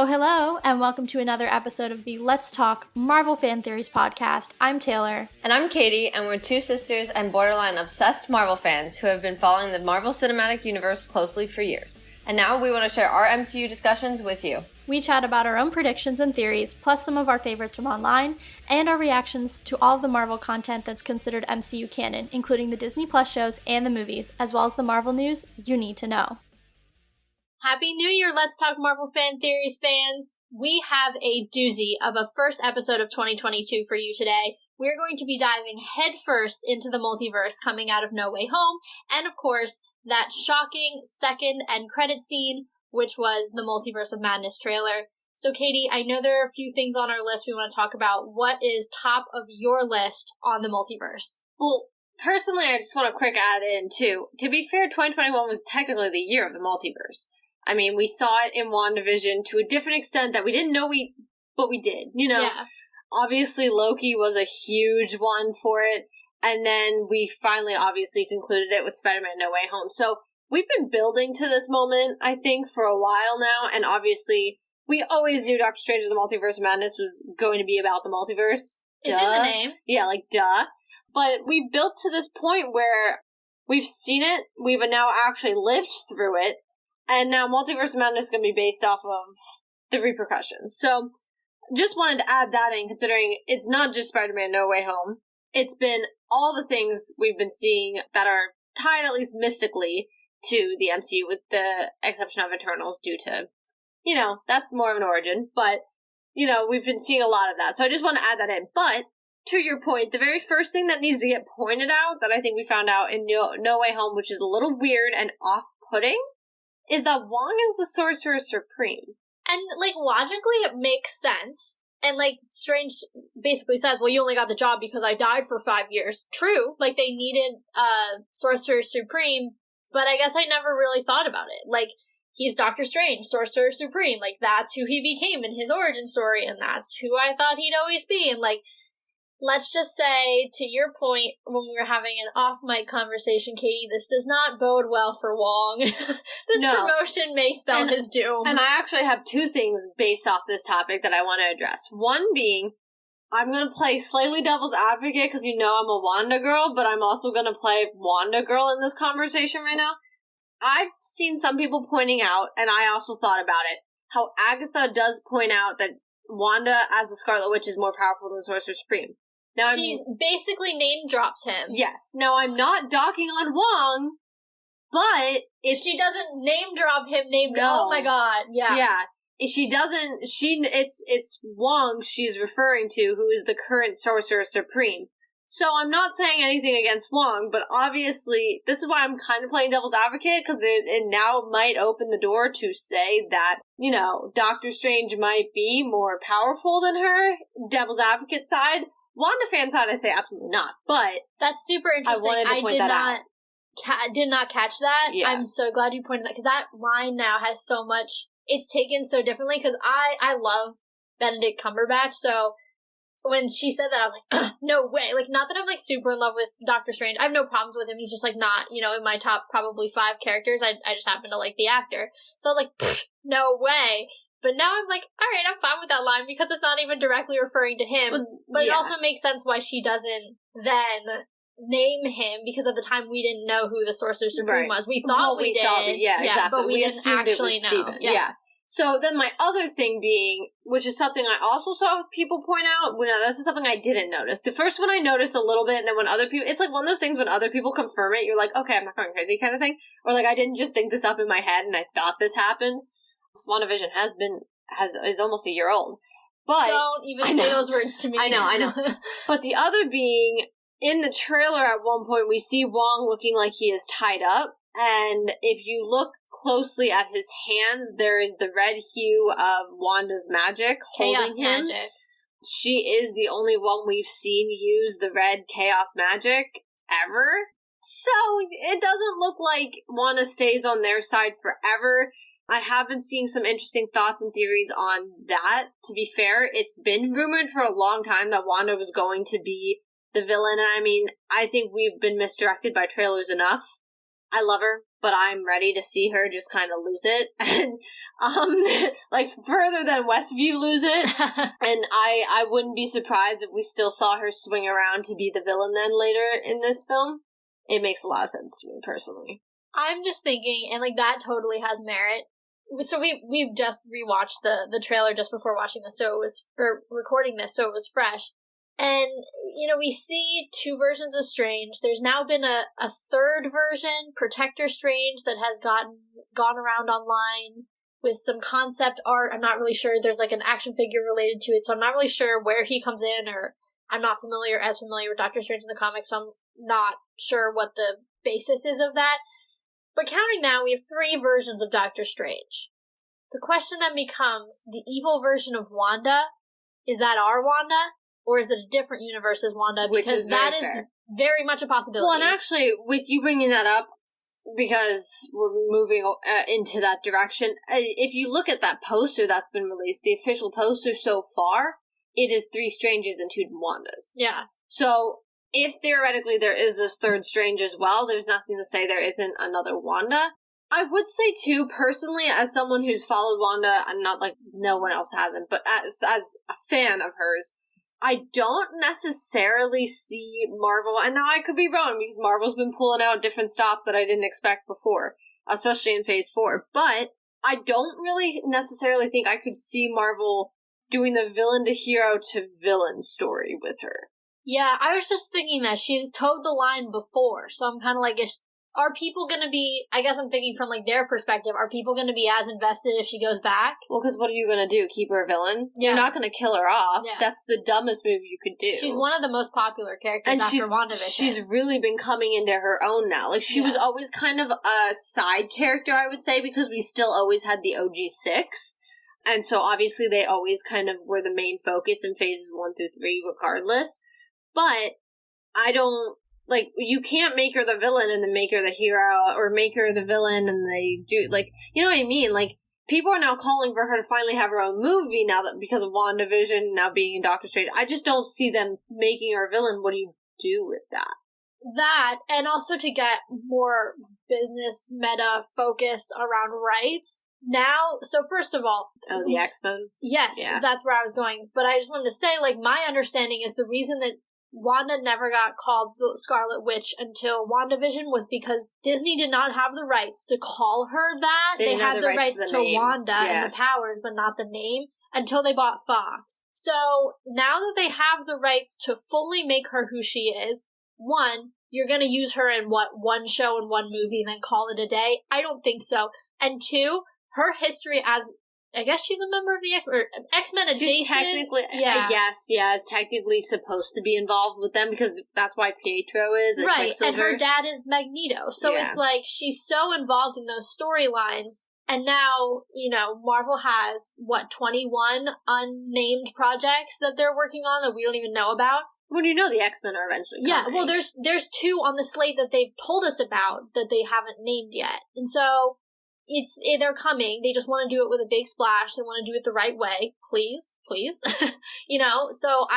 Hello, and welcome to another episode of the Let's Talk Marvel Fan Theories podcast. I'm Taylor. And I'm Katie, and we're two sisters and borderline obsessed Marvel fans who have been following the Marvel Cinematic Universe closely for years. And now we want to share our MCU discussions with you. We chat about our own predictions and theories, plus some of our favorites from online, and our reactions to all of the Marvel content that's considered MCU canon, including the Disney Plus shows and the movies, as well as the Marvel news you need to know. Happy New Year, Let's Talk Marvel Fan Theories fans! We have a doozy of a first episode of 2022 for you today. We're going to be diving headfirst into the multiverse coming out of No Way Home, and of course, that shocking second end credit scene, which was the Multiverse of Madness trailer. So Katie, I know there are a few things on our list we want to talk about. What is top of your list on the multiverse? Well, personally, I just want to quick add in, too. To be fair, 2021 was technically the year of the multiverse. I mean, we saw it in WandaVision to a different extent that we didn't know but we did, you know? Yeah. Obviously, Loki was a huge one for it, and then we finally obviously concluded it with Spider-Man No Way Home. So we've been building to this moment, I think, for a while now, and obviously we always knew Doctor Strange and the Multiverse of Madness was going to be about the multiverse. It's in the name. Yeah, like, duh. But we built to this point where we've seen it, we've now actually lived through it, and now Multiverse of Madness is going to be based off of the repercussions. So, just wanted to add that in, considering it's not just Spider-Man No Way Home. It's been all the things we've been seeing that are tied, at least mystically, to the MCU, with the exception of Eternals due to, you know, that's more of an origin. But, you know, we've been seeing a lot of that. So I just want to add that in. But, to your point, the very first thing that needs to get pointed out, that I think we found out in No Way Home, which is a little weird and off-putting, is that Wong is the Sorcerer Supreme. And, like, logically it makes sense. And, like, Strange basically says, well, you only got the job because I died for 5 years. True. Like, they needed Sorcerer Supreme, but I guess I never really thought about it. Like, he's Doctor Strange, Sorcerer Supreme. Like, that's who he became in his origin story, and that's who I thought he'd always be. And, like, let's just say, to your point, when we were having an off-mic conversation, Katie, this does not bode well for Wong. This promotion may spell his doom. And I actually have two things based off this topic that I want to address. One being, I'm going to play slightly devil's advocate because you know I'm a Wanda girl, but I'm also going to play Wanda girl in this conversation right now. I've seen some people pointing out, and I also thought about it, how Agatha does point out that Wanda as the Scarlet Witch is more powerful than the Sorcerer Supreme. Now, she basically name drops him. Yes. Now, I'm not docking on Wong, but she doesn't name drop him. No. Oh my god! Yeah. Yeah. She doesn't. It's Wong she's referring to, who is the current Sorcerer Supreme. So I'm not saying anything against Wong, but obviously this is why I'm kind of playing devil's advocate, because it now might open the door to say that, you know, Doctor Strange might be more powerful than her. Devil's advocate side. Wanda fan side, I say absolutely not, but that's super interesting. I did not catch that. Yeah. I'm so glad you pointed that, because that line now has so much, it's taken so differently, because I love Benedict Cumberbatch, so when she said that, I was like, no way. Like, not that I'm, like, super in love with Doctor Strange. I have no problems with him. He's just, like, not, you know, in my top probably 5 characters. I just happen to like the actor. So I was like, no way. But now I'm like, all right, I'm fine with that line because it's not even directly referring to him. But It also makes sense why she doesn't then name him, because at the time we didn't know who the Sorcerer Supreme was. We thought we did. Exactly. But we didn't actually know. Steven. Yeah. So then my other thing being, which is something I also saw people point out, this is something I didn't notice. The first one I noticed a little bit, and then when other people, it's like one of those things when other people confirm it, you're like, okay, I'm not going crazy kind of thing. Or like, I didn't just think this up in my head and I thought this happened. WandaVision is almost a year old. But don't even say those words to me. I know. But the other being, in the trailer at one point, we see Wong looking like he is tied up. And if you look closely at his hands, there is the red hue of Wanda's magic holding him. Magic. She is the only one we've seen use the red chaos magic ever. So it doesn't look like Wanda stays on their side forever. I have been seeing some interesting thoughts and theories on that. To be fair, it's been rumored for a long time that Wanda was going to be the villain. I mean, I think we've been misdirected by trailers enough I love her, but I'm ready to see her just kind of lose it. And, like, further than Westview lose it. And I wouldn't be surprised if we still saw her swing around to be the villain then later in this film. It makes a lot of sense to me, personally. I'm just thinking, and, like, that totally has merit. So we've just rewatched the trailer just before watching this, or recording this, so it was fresh. And, we see two versions of Strange. There's now been a third version, Protector Strange, that has gone around online with some concept art. I'm not really sure. There's, like, an action figure related to it, so I'm not really sure where he comes in, or I'm not as familiar with Doctor Strange in the comics, so I'm not sure what the basis is of that. But counting now, we have 3 versions of Doctor Strange. The question then becomes, the evil version of Wanda, is that our Wanda? Or is it a different universe as Wanda? Because that is very much a possibility. Well, and actually, with you bringing that up, because we're moving into that direction, if you look at that poster that's been released, the official poster so far, it is 3 Stranges and 2 Wandas. Yeah. So, if theoretically there is this third Strange as well, there's nothing to say there isn't another Wanda. I would say, too, personally, as someone who's followed Wanda, and not like no one else hasn't, but as a fan of hers, I don't necessarily see Marvel, and now I could be wrong, because Marvel's been pulling out different stops that I didn't expect before, especially in Phase 4, but I don't really necessarily think I could see Marvel doing the villain to hero to villain story with her. Yeah, I was just thinking that she's towed the line before, so I'm kind of like, are people going to be, I guess I'm thinking from, like, their perspective, are people going to be as invested if she goes back? Well, because what are you going to do? Keep her a villain? Yeah. You're not going to kill her off. Yeah. That's the dumbest move you could do. She's one of the most popular characters after WandaVision. She's really been coming into her own now. Like, she was always kind of a side character, I would say, because we still always had the OG6. And so, obviously, they always kind of were the main focus in phases 1 through 3, regardless. But I don't... Like, you can't make her the villain and then make her the hero, or make her the villain and they do, like, you know what I mean? Like, people are now calling for her to finally have her own movie now that, because of WandaVision now being in Doctor Strange. I just don't see them making her a villain. What do you do with that? That, and also to get more business meta focused around rights. Now, so first of all... Oh, the X-Men? Yes, That's where I was going. But I just wanted to say, like, my understanding is the reason that Wanda never got called the Scarlet Witch until WandaVision was because Disney did not have the rights to call her that. They had the rights to Wanda and the powers, but not the name, until they bought Fox. So, now that they have the rights to fully make her who she is, 1, you're gonna use her in, one show and 1 movie and then call it a day? I don't think so. And 2, her history as... I guess she's a member of the X-Men adjacent. She's technically, I guess, is technically supposed to be involved with them because that's why Pietro is. Right, and her dad is Magneto. So it's like she's so involved in those storylines. And now, Marvel has, 21 unnamed projects that they're working on that we don't even know about. Well, the X-Men are eventually coming. Yeah, well, there's 2 on the slate that they've told us about that they haven't named yet. And so... they're coming. They just want to do it with a big splash. They want to do it the right way. Please. So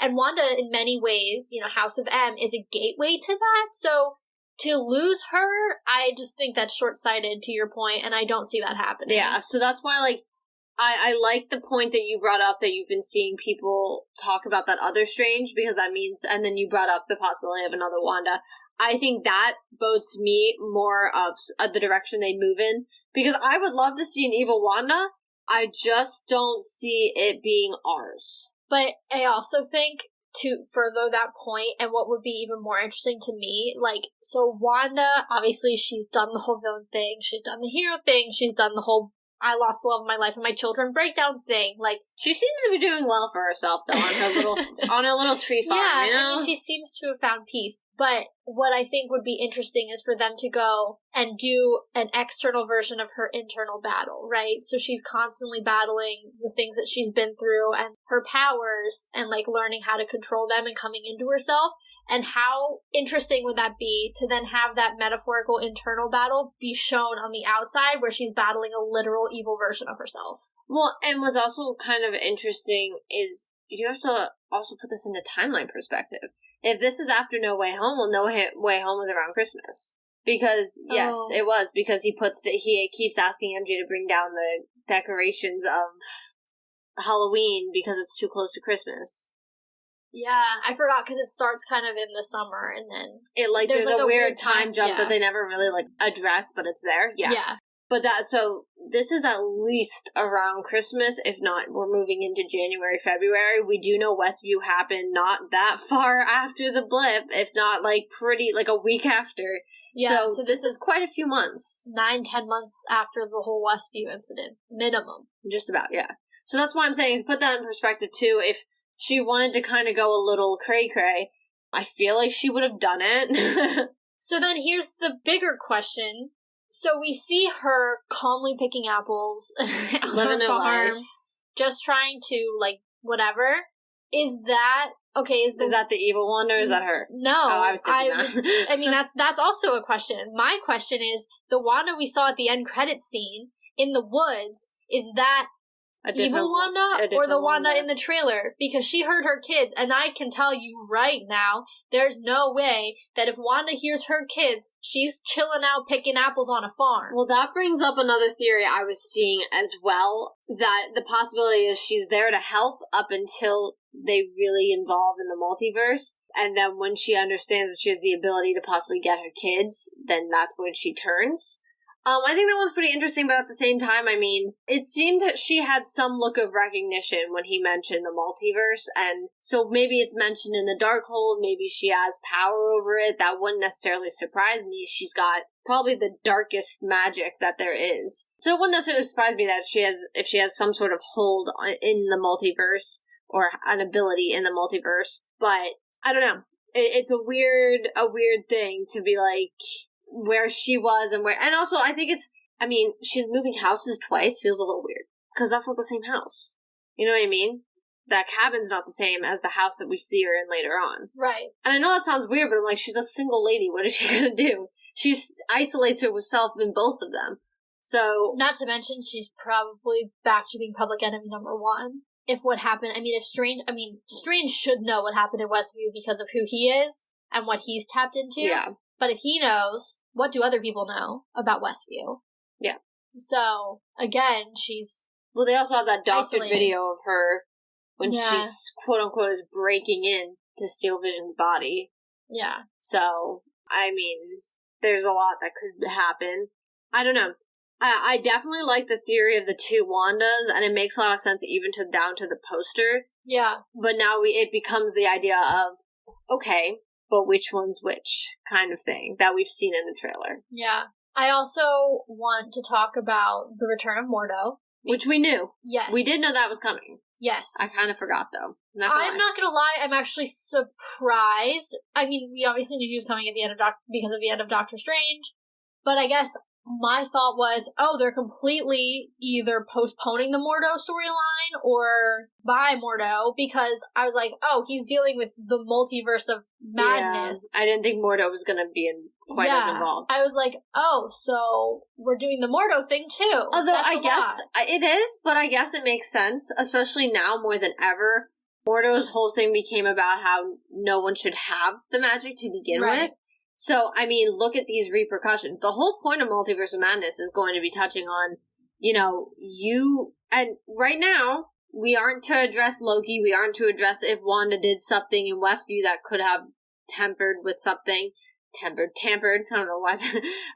and Wanda in many ways, House of M is a gateway to that. So to lose her, I just think that's short-sighted to your point, and I don't see that happening. Yeah, so that's why, like, I like the point that you brought up that you've been seeing people talk about that other Strange, because that means, and then you brought up the possibility of another Wanda. I think that bodes to me more of the direction they move in, because I would love to see an evil Wanda. I just don't see it being ours. But I also think, to further that point, and what would be even more interesting to me, like, so Wanda, obviously she's done the whole villain thing, she's done the hero thing, she's done the whole I lost the love of my life and my children breakdown thing. Like, she seems to be doing well for herself, though, on her little tree farm. Yeah, I mean, she seems to have found peace. But what I think would be interesting is for them to go and do an external version of her internal battle, right? So she's constantly battling the things that she's been through and her powers and, like, learning how to control them and coming into herself. And how interesting would that be to then have that metaphorical internal battle be shown on the outside where she's battling a literal evil version of herself? Well, and what's also kind of interesting is you have to also put this into timeline perspective. If this is after No Way Home, well, No Way Home was around Christmas. Because, yes, it was. Because he keeps asking MJ to bring down the decorations of Halloween because it's too close to Christmas. Yeah, I forgot because it starts kind of in the summer and then... There's a weird time jump that they never really, address, but it's there. Yeah. But so this is at least around Christmas, if not, we're moving into January, February. We do know Westview happened not that far after the blip, if not, a week after. Yeah, so this is quite a few months. 9-10 months after the whole Westview incident. Minimum. Just about, yeah. So that's why I'm saying, put that in perspective, too. If she wanted to kind of go a little cray-cray, I feel like she would have done it. So then here's the bigger question. So we see her calmly picking apples on her farm, just trying to, whatever. Is that... Okay, is that the evil one, or is that her? No. Oh, I was thinking that. I mean, that's also a question. My question is, the Wanda we saw at the end credits scene in the woods, is that evil Wanda or the Wanda in the trailer? Because she heard her kids, and I can tell you right now, there's no way that if Wanda hears her kids, she's chilling out picking apples on a farm. Well, that brings up another theory I was seeing as well, that the possibility is she's there to help up until they really involve in the multiverse, and then when she understands that she has the ability to possibly get her kids, then that's when she turns. I think that was pretty interesting, but at the same time, I mean, it seemed that she had some look of recognition when he mentioned the multiverse, and so maybe it's mentioned in the Darkhold, maybe she has power over it. That wouldn't necessarily surprise me. She's got probably the darkest magic that there is. So it wouldn't necessarily surprise me that if she has some sort of hold in the multiverse, or an ability in the multiverse, but I don't know. It's a weird thing to be where she was and also I think she's moving houses twice feels a little weird, because that's not the same house. You know what I mean? That cabin's not the same as the house that we see her in later on. Right. And I know that sounds weird, but I'm she's a single lady. What is she gonna do? She isolates herself in both of them. So... Not to mention, she's probably back to being public enemy number one. If what happened, Strange should know what happened in Westview because of who he is and what he's tapped into. Yeah. But if he knows, what do other people know about Westview? Yeah. So, again, she's... Well, they also have that doctored video of her when she's, quote-unquote, is breaking in to steal Vision's body. Yeah. So, there's a lot that could happen. I don't know. I definitely like the theory of the two Wandas, and it makes a lot of sense even down to the poster. Yeah. But now it becomes the idea of, okay, but which one's which kind of thing that we've seen in the trailer. Yeah. I also want to talk about the return of Mordo. Which we knew. Yes. We did know that was coming. Yes. I kind of forgot, though. I'm not gonna lie, I'm actually surprised. We obviously knew he was coming at the end of because of the end of Doctor Strange, but I guess my thought was, they're completely either postponing the Mordo storyline or by Mordo, because I was like, he's dealing with the Multiverse of Madness. Yeah, I didn't think Mordo was going to be quite as involved. I was like, so we're doing the Mordo thing too. Although I guess it is, but I guess it makes sense, especially now more than ever. Mordo's whole thing became about how no one should have the magic to begin with. So, look at these repercussions. The whole point of Multiverse of Madness is going to be touching on, and right now, we aren't to address Loki, we aren't to address if Wanda did something in Westview that could have tampered with something. Tampered, I don't know why.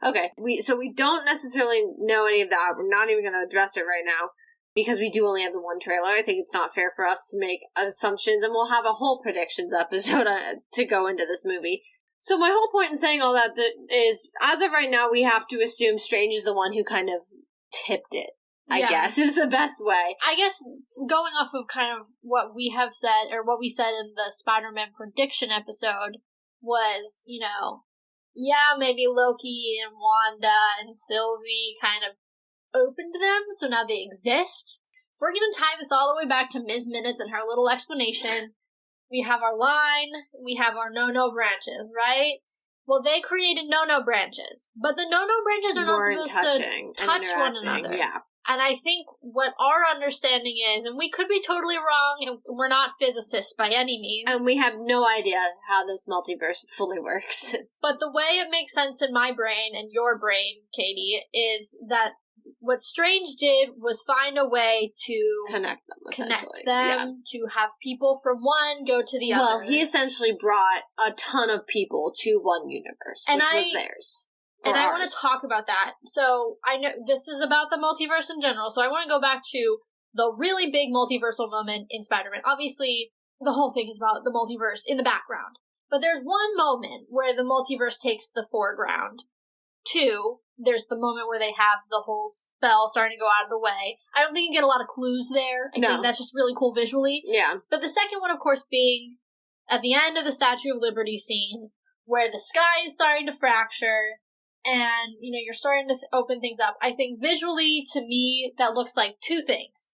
Okay, so we don't necessarily know any of that. We're not even going to address it right now, because we do only have the one trailer. I think it's not fair for us to make assumptions, and we'll have a whole predictions episode to go into this movie. So my whole point in saying all that is, as of right now, we have to assume Strange is the one who kind of tipped it, I guess, is the best way. I guess going off of kind of what we have said, or what we said in the Spider-Man prediction episode, was, maybe Loki and Wanda and Sylvie kind of opened them, so now they exist. If we're going to tie this all the way back to Ms. Minutes and her little explanation... We have our line, we have our no-no branches, right? Well, they created no-no branches, but the no-no branches are not supposed to touch one another. Yeah. And I think what our understanding is, and we could be totally wrong, and we're not physicists by any means. And we have no idea how this multiverse fully works. But the way it makes sense in my brain and your brain, Katie, is that what Strange did was find a way to connect them, to have people from one go to the other. Well, he essentially brought a ton of people to one universe, which was theirs. And I want to talk about that. So I know this is about the multiverse in general, so I want to go back to the really big multiversal moment in Spider-Man. Obviously, the whole thing is about the multiverse in the background. But there's one moment where the multiverse takes the foreground. Two, there's the moment where they have the whole spell starting to go out of the way. I don't think you get a lot of clues there. I think that's just really cool visually. Yeah. But the second one, of course, being at the end of the Statue of Liberty scene, where the sky is starting to fracture, and, you're starting to open things up. I think visually, to me, that looks like two things.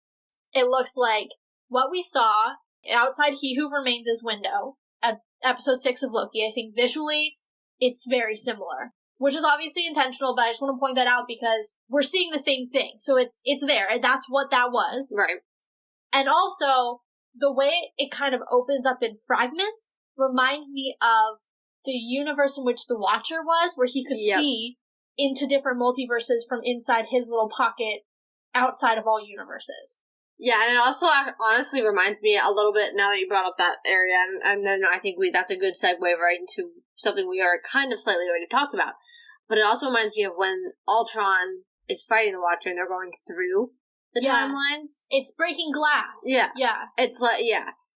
It looks like what we saw outside He Who Remains' window at episode 6 of Loki. I think visually, it's very similar. Which is obviously intentional, but I just want to point that out because we're seeing the same thing. So it's there, and that's what that was. Right. And also, the way it kind of opens up in fragments reminds me of the universe in which the Watcher was, where he could see into different multiverses from inside his little pocket outside of all universes. Yeah, and it also honestly reminds me a little bit, now that you brought up that area, and then I think that's a good segue right into something we are kind of slightly already talked about. But it also reminds me of when Ultron is fighting the Watcher and they're going through the timelines. It's breaking glass. Yeah. It's like,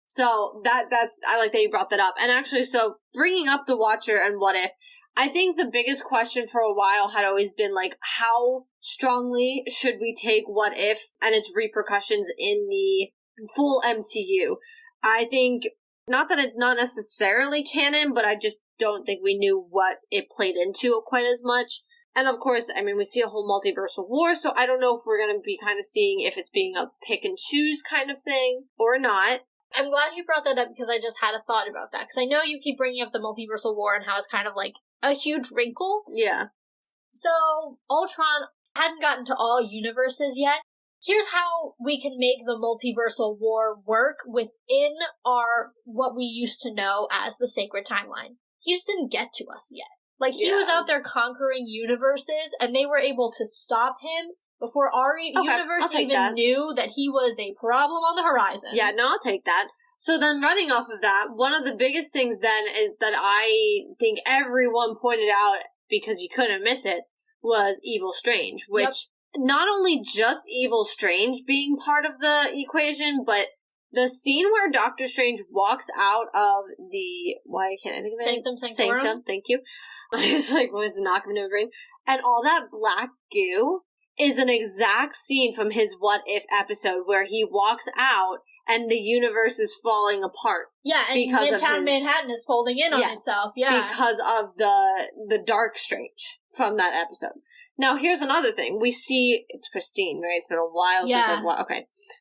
So that's, I like that you brought that up. And actually, so bringing up the Watcher and What If, I think the biggest question for a while had always been like, how strongly should we take What If and its repercussions in the full MCU? I think, not that it's not necessarily canon, but I just don't think we knew what it played into quite as much. And of course, I mean, we see a whole multiversal war, so I don't know if we're going to be kind of seeing if it's being a pick and choose kind of thing or not. I'm glad you brought that up because I just had a thought about that. Because I know you keep bringing up the multiversal war and how it's kind of like a huge wrinkle. Yeah. So, Ultron hadn't gotten to all universes yet. Here's how we can make the multiversal war work within what we used to know as the sacred timeline. He just didn't get to us yet. Like, he was out there conquering universes, and they were able to stop him before our universe even knew that he was a problem on the horizon. Yeah, no, I'll take that. So then running off of that, one of the biggest things then is that I think everyone pointed out, because you couldn't miss it, was Evil Strange, which not only just Evil Strange being part of the equation, but the scene where Doctor Strange walks out of the, why can't I think of it? Sanctum Sanctorum. Sanctum, thank you. I was like, well, it's not going to brain. And all that black goo is an exact scene from his What If episode where he walks out and the universe is falling apart. Yeah, and Midtown Manhattan is folding in on itself. Yeah, because of the Dark Strange from that episode. Now, here's another thing. We see, it's Christine, right? It's been a while since I've watched,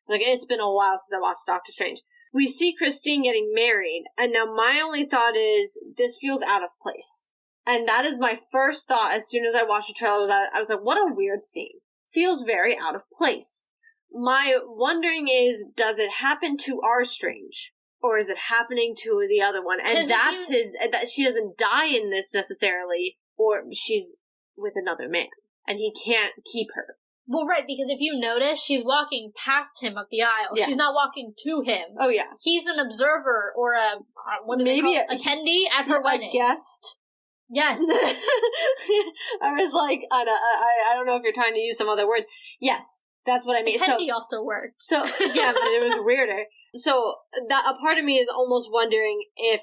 it's been a while since I watched Doctor Strange. We see Christine getting married, and now my only thought is, this feels out of place. And that is my first thought as soon as I watched the trailer. I was like, what a weird scene. Feels very out of place. My wondering is, does it happen to our Strange? Or is it happening to the other one? And that's that she doesn't die in this necessarily, or she's with another man. And he can't keep her. Well, right, because if you notice, she's walking past him up the aisle. Yeah. She's not walking to him. Oh, yeah. He's an observer or a, attendee at her wedding. A guest. Yes. I was like, I don't know if you're trying to use some other word. Yes, that's what I mean. Attendee also worked. So, yeah, but it was weirder. So, a part of me is almost wondering if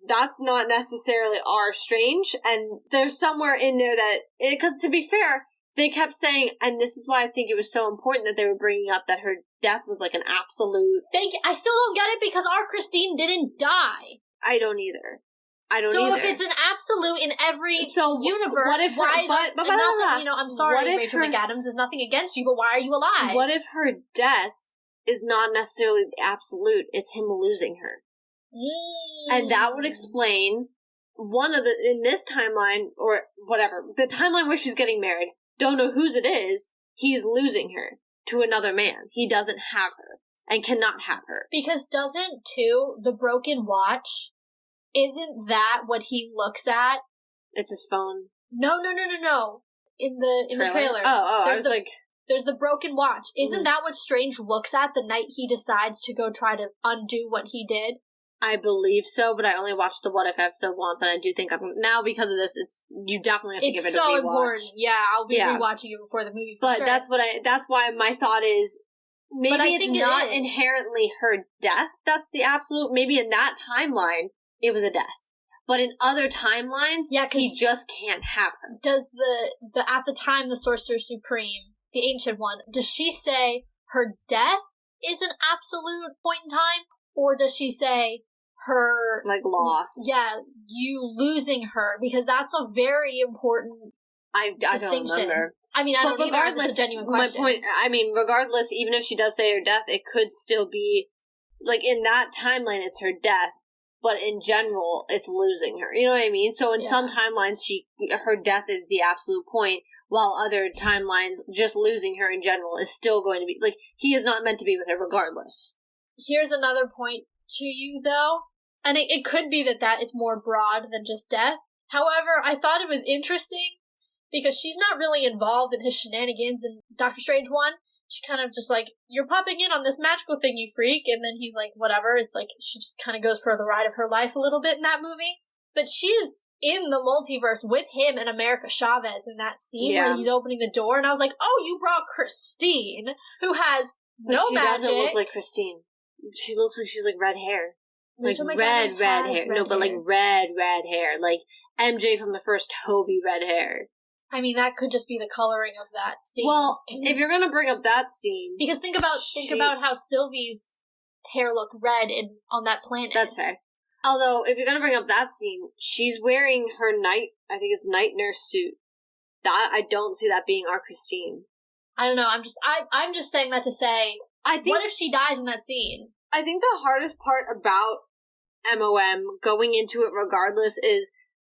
that's not necessarily our Strange, and there's somewhere in there that, because to be fair, they kept saying, and this is why I think it was so important that they were bringing up that her death was like an absolute. I still don't get it because our Christine didn't die. I don't either. So if it's an absolute in every universe, what if I'm sorry, Rachel McAdams, is nothing against you, but why are you alive? What if her death is not necessarily the absolute, it's him losing her? And that would explain in this timeline, or whatever, the timeline where she's getting married, don't know whose it is, he's losing her to another man. He doesn't have her and cannot have her. Because doesn't, too, the broken watch, isn't that what he looks at? It's his phone. No. In the trailer. I was like... There's the broken watch. Isn't that what Strange looks at the night he decides to go try to undo what he did? I believe so, but I only watched the What If episode once, and I do think now because of this, you definitely have to give it a rewatch. It's so important. Yeah, I'll be rewatching it before the movie. For sure. That's why my thought is maybe it's not inherently her death. That's the absolute. Maybe in that timeline it was a death, but in other timelines, he just can't have her. Does the at the time the Sorcerer Supreme, the Ancient One, does she say her death is an absolute point in time, or does she say her loss? Yeah, you losing her, because that's a very important distinction. Don't remember. I mean, I don't either. It's a genuine question. My point. I mean, regardless, even if she does say her death, it could still be in that timeline, it's her death. But in general, it's losing her. You know what I mean? So in some timelines, her death is the absolute point, while other timelines, just losing her in general is still going to be he is not meant to be with her regardless. Here's another point to you, though. And it could be that it's more broad than just death. However, I thought it was interesting because she's not really involved in his shenanigans in Doctor Strange 1. She kind of just you're popping in on this magical thing, you freak. And then he's like, whatever. It's she just kind of goes for the ride of her life a little bit in that movie. But she is in the multiverse with him and America Chavez in that scene where he's opening the door. And I was like, oh, you brought Christine, who has no magic. She doesn't look like Christine. She looks like she's red hair. Red hair. No, but red hair. Like MJ from the first Toby red hair. I mean, that could just be the coloring of that scene. Well, if you're gonna bring up that scene, because think about how Sylvie's hair looked red on that planet. That's fair. Although, if you're gonna bring up that scene, she's wearing her night night nurse suit. That I don't see that being our Christine. I don't know. I'm just saying that to say, what if she dies in that scene? I think the hardest part about MOM going into it regardless is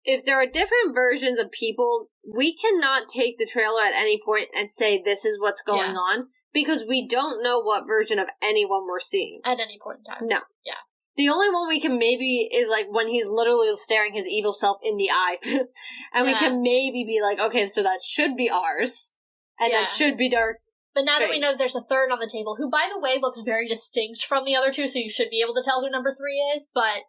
if there are different versions of people, we cannot take the trailer at any point and say this is what's going on, because we don't know what version of anyone we're seeing. At any point in time. No. Yeah. The only one we can maybe is when he's literally staring his evil self in the eye. And we can maybe be okay, so that should be ours. And that should be Dark. But now that we know that there's a third on the table, who, by the way, looks very distinct from the other two, so you should be able to tell who number 3 is, but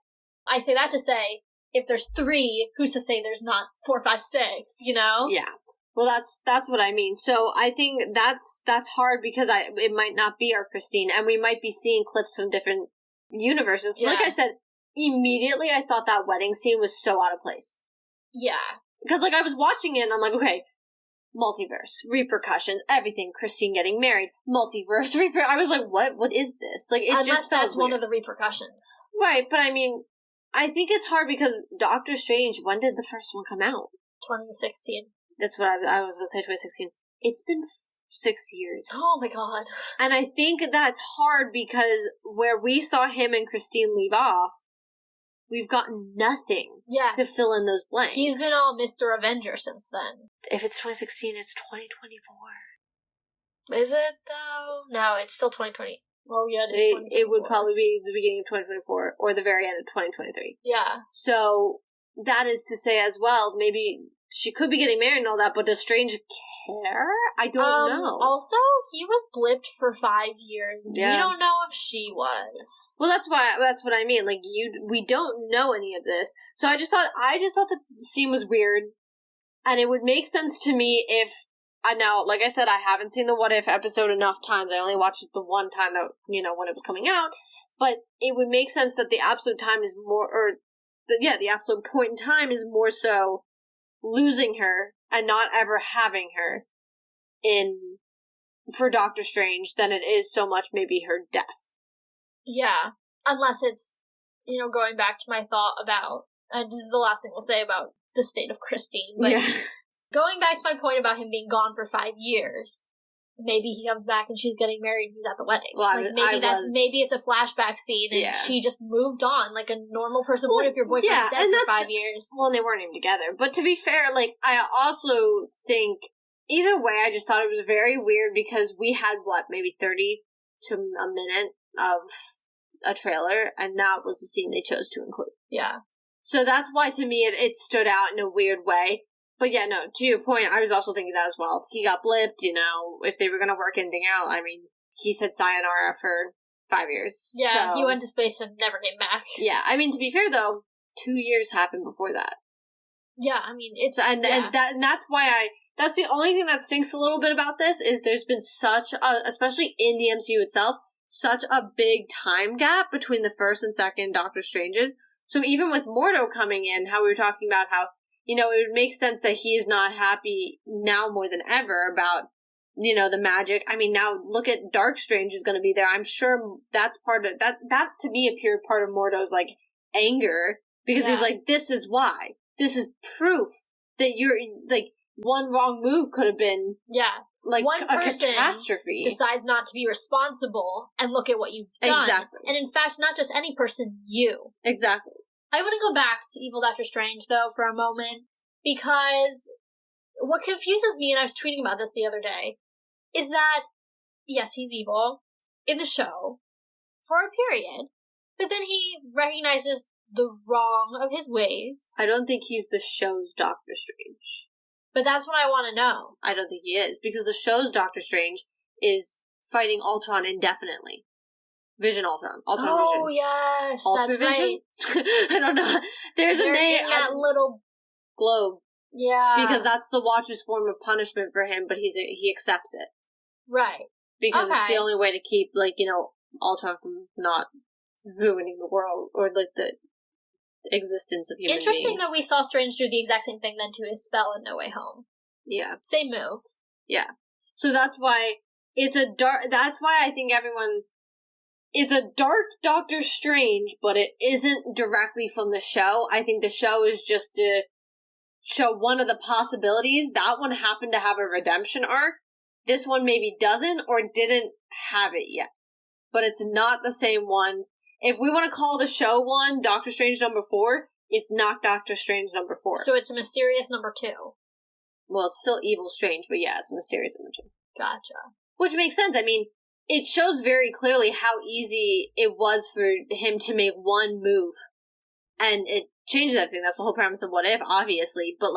I say that to say, if there's 3, who's to say there's not 4, 5, 6, you know? Yeah. Well, that's what I mean. So I think that's hard because it might not be our Christine, and we might be seeing clips from different universes. Like I said, immediately I thought that wedding scene was so out of place. Yeah. Because I was watching it and I'm like, okay, multiverse, repercussions, everything, Christine getting married, multiverse, I was like, what is this? Unless that's one of the repercussions. Right, but I mean, I think it's hard because Doctor Strange, when did the first one come out? 2016. That's what I was going to say, 2016. It's been 6 years. Oh my god. And I think that's hard because where we saw him and Christine leave off, we've gotten nothing to fill in those blanks. He's been all Mr. Avenger since then. If it's 2016, it's 2024. Is it, though? No, it's still 2020. Oh, yeah, it is 2024. It would probably be the beginning of 2024 or the very end of 2023. Yeah. So, that is to say as well, maybe she could be getting married and all that, but does Strange care? I don't know. Also, he was blipped for 5 years. Yeah. We don't know if she was. Well, that's what I mean. We don't know any of this. So I just thought the scene was weird. And it would make sense to me if, now, like I said, I haven't seen the What If episode enough times. I only watched it the one time that, when it was coming out. But it would make sense that the absolute time is more, the absolute point in time is more so losing her and not ever having her for Doctor Strange than it is so much maybe her death. Yeah. Unless it's, going back to my thought about, and this is the last thing we'll say about the state of Christine, but going back to my point about him being gone for 5 years, maybe he comes back and she's getting married and he's at the wedding. Well, maybe it's a flashback scene and she just moved on like a normal person would if your boyfriend's dead for 5 years. Well, and they weren't even together. But to be fair, I also think either way, I just thought it was very weird because we had, maybe 30 to a minute of a trailer, and that was the scene they chose to include. Yeah. So that's why, to me, it stood out in a weird way. But yeah, no, to your point, I was also thinking that as well. He got blipped, if they were going to work anything out, he said sayonara for 5 years. Yeah, so, he went to space and never came back. Yeah, to be fair, though, 2 years happened before that. Yeah, it's... And that's why that's the only thing that stinks a little bit about this, is there's been such especially in the MCU itself, such a big time gap between the first and second Doctor Stranges. So even with Mordo coming in, how we were talking about how, it would make sense that he is not happy now more than ever about, the magic. Now look at Dark Strange is going to be there. I'm sure that's part of, that to me appeared part of Mordo's, anger, because he's like, this is why. This is proof that you're, one wrong move could have been, one a person catastrophe. Decides not to be responsible, and look at what you've done. Exactly. And in fact, not just any person, you. Exactly. I want to go back to Evil Doctor Strange, though, for a moment, because what confuses me, and I was tweeting about this the other day, is that, yes, he's evil in the show for a period, but then he recognizes the wrong of his ways. I don't think he's the show's Doctor Strange. But that's what I want to know. I don't think he is, because the show's Doctor Strange is fighting Ultron indefinitely. Vision Ultron. Vision. Yes, that's right. I don't know. There's a name. In that little globe. Yeah. Because that's the Watcher's form of punishment for him, but he accepts it. Right. Because it's the only way to keep, Ultron from not ruining the world, or, the existence of human Interesting beings. that we saw Strange do the exact same thing then to his spell in No Way Home. Yeah. Same move. Yeah. So that's why that's why I think it's a dark Doctor Strange, but it isn't directly from the show. I think the show is just to show one of the possibilities. That one happened to have a redemption arc. This one maybe doesn't, or didn't have it yet. But it's not the same one. If we want to call the show one Doctor Strange number 4, it's not Doctor Strange number 4. So it's a mysterious number 2. Well, it's still Evil Strange, but yeah, it's a mysterious number 2. Gotcha. Which makes sense. It shows very clearly how easy it was for him to make one move. And it changes everything. That's the whole premise of What If, obviously. But,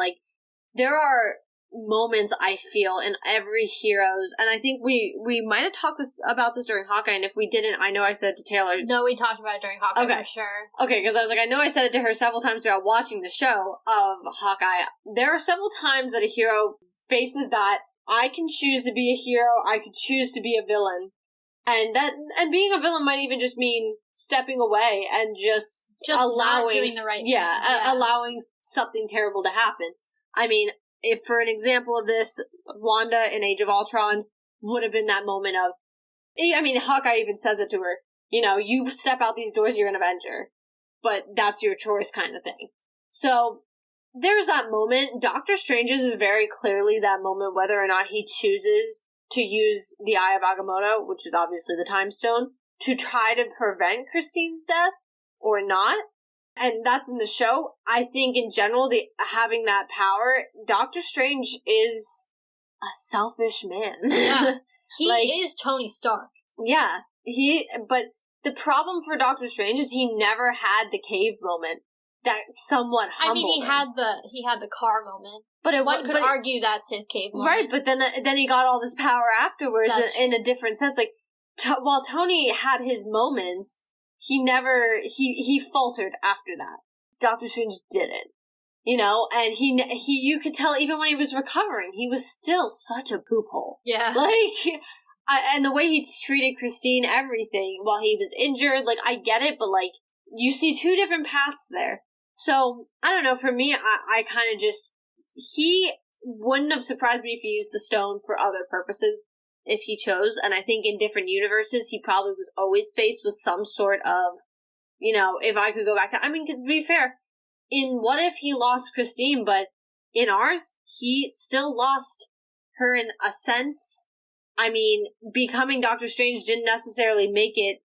there are moments, I feel, in every hero's, and I think we might have talked about this during Hawkeye, and if we didn't, I know I said it to Taylor. No, we talked about it during Hawkeye for sure. Okay, because I was I know I said it to her several times throughout watching the show of Hawkeye. There are several times that a hero faces that I can choose to be a hero, I could choose to be a villain, and being a villain might even just mean stepping away and just allowing, not doing the right thing. Allowing something terrible to happen. If for an example of this, Wanda in Age of Ultron would have been that moment of, Hawkeye even says it to her, you step out these doors, you're an Avenger, but that's your choice kind of thing. So, there's that moment. Doctor Strange's is very clearly that moment, whether or not he chooses to use the Eye of Agamotto, which is obviously the Time Stone, to try to prevent Christine's death, or not. And that's in the show. I think in general, having that power, Doctor Strange is a selfish man. Yeah. He is Tony Stark. Yeah. But the problem for Doctor Strange is he never had the cave moment that somewhat humbled he had the car moment. But one could argue that's his cave moment. Right, but then he got all this power afterwards in a different sense. While Tony had his moments, he faltered after that. Doctor Strange didn't. And you could tell even when he was recovering, he was still such a poop hole. Yeah. And the way he treated Christine, everything, while he was injured, I get it, but, you see two different paths there. So, I don't know, for me, I kind of just, he wouldn't have surprised me if he used the stone for other purposes, if he chose, and I think in different universes, he probably was always faced with some sort of, if I could go back to, to be fair, in What If he lost Christine, but in ours, he still lost her in a sense. Becoming Doctor Strange didn't necessarily make it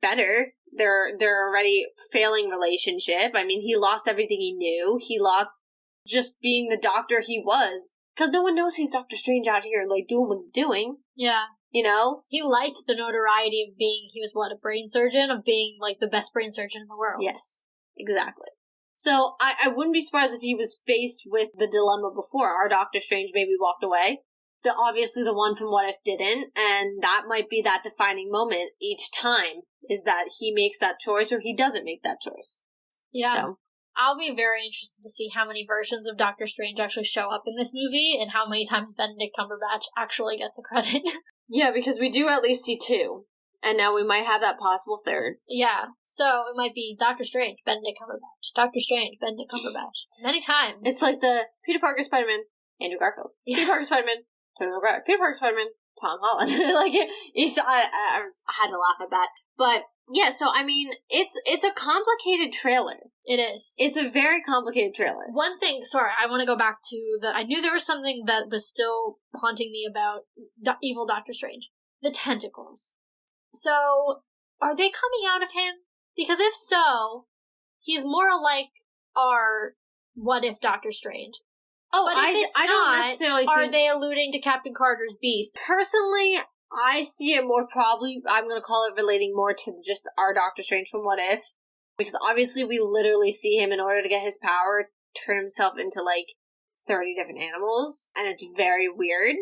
better. Their already failing relationship. He lost everything he knew. He lost just being the doctor he was, Because no one knows he's Doctor Strange out here, like, doing what he's doing. Yeah. You know? He liked the notoriety of being, he was what, a brain surgeon? Of being, like, the best brain surgeon in the world. Yes, exactly. So I wouldn't be surprised if he was faced with the dilemma before. Our Doctor Strange maybe walked away. Obviously the one from What If didn't, and that might be that defining moment each time, is that he makes that choice or he doesn't make that choice. Yeah. So. I'll be very interested to see how many versions of Doctor Strange actually show up in this movie, and how many times Benedict Cumberbatch actually gets a credit. Yeah, because we do at least see 2. And now we might have that possible 3rd. Yeah. So it might be Doctor Strange, Benedict Cumberbatch. Doctor Strange, Benedict Cumberbatch. Many times. It's like the Peter Parker Spider-Man, Andrew Garfield. Yeah. Peter Parker Spider-Man, Tobey Maguire. Peter Parker Spider-Man, Tom Holland. Like, I had to laugh at that. But, yeah, so, I mean, it's a complicated trailer. It is. It's a very complicated trailer. One thing, sorry, I want to go back to I knew there was something that was still haunting me about evil Doctor Strange. The tentacles. So, are they coming out of him? Because if so, he's more like our What If Doctor Strange. Oh, but if it's I don't necessarily are think... they alluding to Captain Carter's beast? Personally, I see it more probably, I'm going to call it relating more to just our Doctor Strange from What If. Because obviously we literally see him, in order to get his power, turn himself into like 30 different animals. And it's very weird.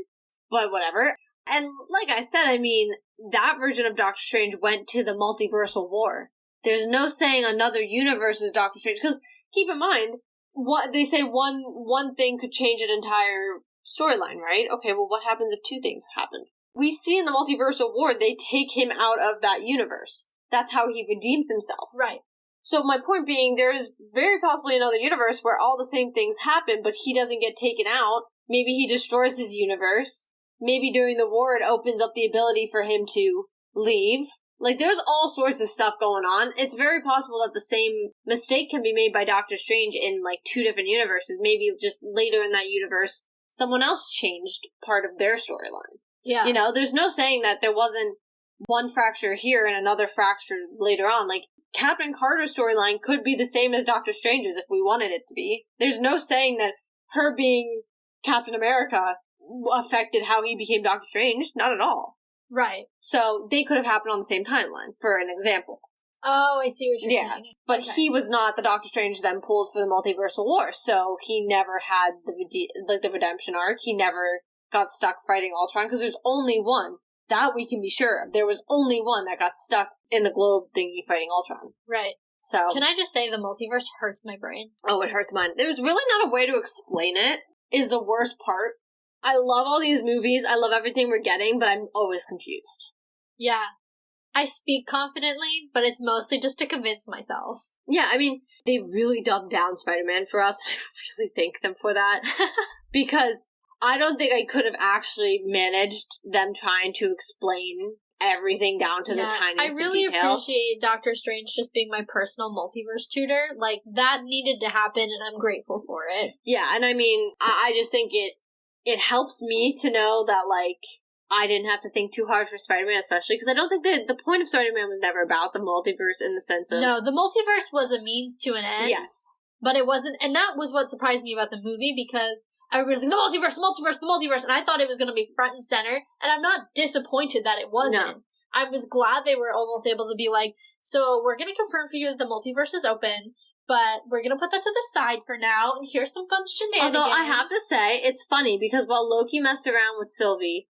But whatever. And like I said, I mean, that version of Doctor Strange went to the multiversal war. There's no saying another universe is Doctor Strange. Because keep in mind, what they say one thing could change an entire storyline, right? Okay, well, what happens if 2 things happen? We see in the multiversal war, they take him out of that universe. That's how he redeems himself. Right. So my point being, there's very possibly another universe where all the same things happen, but he doesn't get taken out. Maybe he destroys his universe. Maybe during the war, it opens up the ability for him to leave. Like, there's all sorts of stuff going on. It's very possible that the same mistake can be made by Doctor Strange in, like, 2 different universes. Maybe just later in that universe, someone else changed part of their storyline. Yeah. You know, there's no saying that there wasn't one fracture here and another fracture later on. Like, Captain Carter's storyline could be the same as Doctor Strange's if we wanted it to be. There's no saying that her being Captain America affected how he became Doctor Strange. Not at all. Right. So they could have happened on the same timeline, for an example. Oh, I see what you're saying. But okay. he was not the Doctor Strange then pulled for the multiversal war, so he never had the redemption arc. He never got stuck fighting Ultron, because there's only one. That we can be sure of. There was only one that got stuck in the globe thingy fighting Ultron. Right. So can I just say the multiverse hurts my brain? Oh, it hurts mine. There's really not a way to explain it, is the worst part. I love all these movies. I love everything we're getting, but I'm always confused. Yeah. I speak confidently, but it's mostly just to convince myself. Yeah, I mean, they really dumbed down Spider-Man for us. I really thank them for that. Because I don't think I could have actually managed them trying to explain everything down to the tiniest I really detail. appreciate Doctor Strange just being my personal multiverse tutor. Like, that needed to happen, and I'm grateful for it. Yeah, and I mean, I just think it helps me to know that, like, I didn't have to think too hard for Spider-Man, especially because I don't think that the point of Spider-Man was never about the multiverse in the sense of... No, the multiverse was a means to an end. Yes. But it wasn't, and that was what surprised me about the movie, because everybody's like, the multiverse, and I thought it was going to be front and center, and I'm not disappointed that it wasn't. No. I was glad they were almost able to be like, so we're going to confirm for you that the multiverse is open, but we're going to put that to the side for now, and here's some fun shenanigans. Although I have to say, it's funny, because while Loki messed around with Sylvie,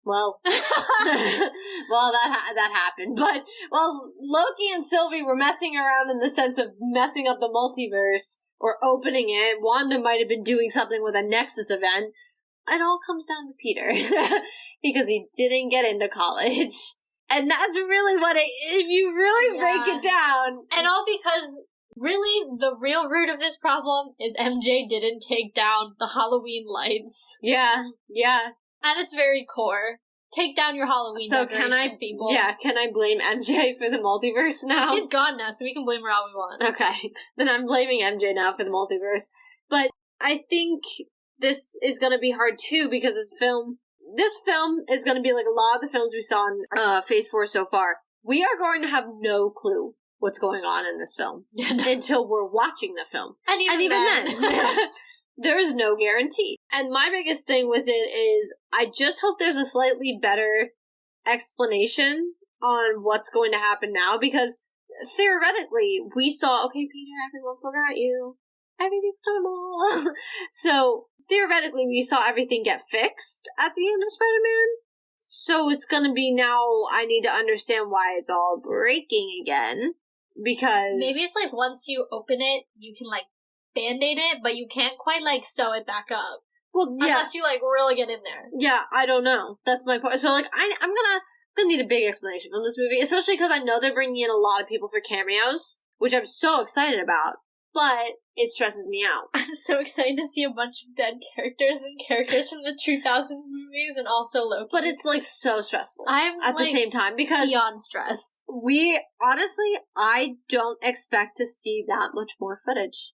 well, well, that happened, but while Loki and Sylvie were messing around in the sense of messing up the multiverse, or opening it, Wanda might have been doing something with a Nexus event. It all comes down to Peter. Because he didn't get into college. And that's really what if you really break it down. And all because, really, the real root of this problem is MJ didn't take down the Halloween lights. Yeah. At its very core. Take down your Halloween decorations, people. Yeah, can I blame MJ for the multiverse now? She's gone now, so we can blame her all we want. Okay, then I'm blaming MJ now for the multiverse. But I think this is going to be hard too, because this film is going to be like a lot of the films we saw in Phase 4 so far. We are going to have no clue what's going on in this film until we're watching the film. And even then. there is no guarantee. And my biggest thing with it is I just hope there's a slightly better explanation on what's going to happen now, because theoretically we saw, okay, Peter, everyone forgot you. Everything's normal. So theoretically we saw everything get fixed at the end of Spider-Man. So it's gonna be now I need to understand why it's all breaking again. Because maybe it's like once you open it, you can like band-aid it, but you can't quite like sew it back up. Well, yeah. Unless you like really get in there. Yeah, I don't know. That's my point. So like I'm gonna need a big explanation from this movie, especially because I know they're bringing in a lot of people for cameos, which I'm so excited about. But it stresses me out. I'm so excited to see a bunch of dead characters and characters from the 2000s movies and also Loki. But it's like so stressful. I'm at the same time because beyond stressed. I don't expect to see that much more footage.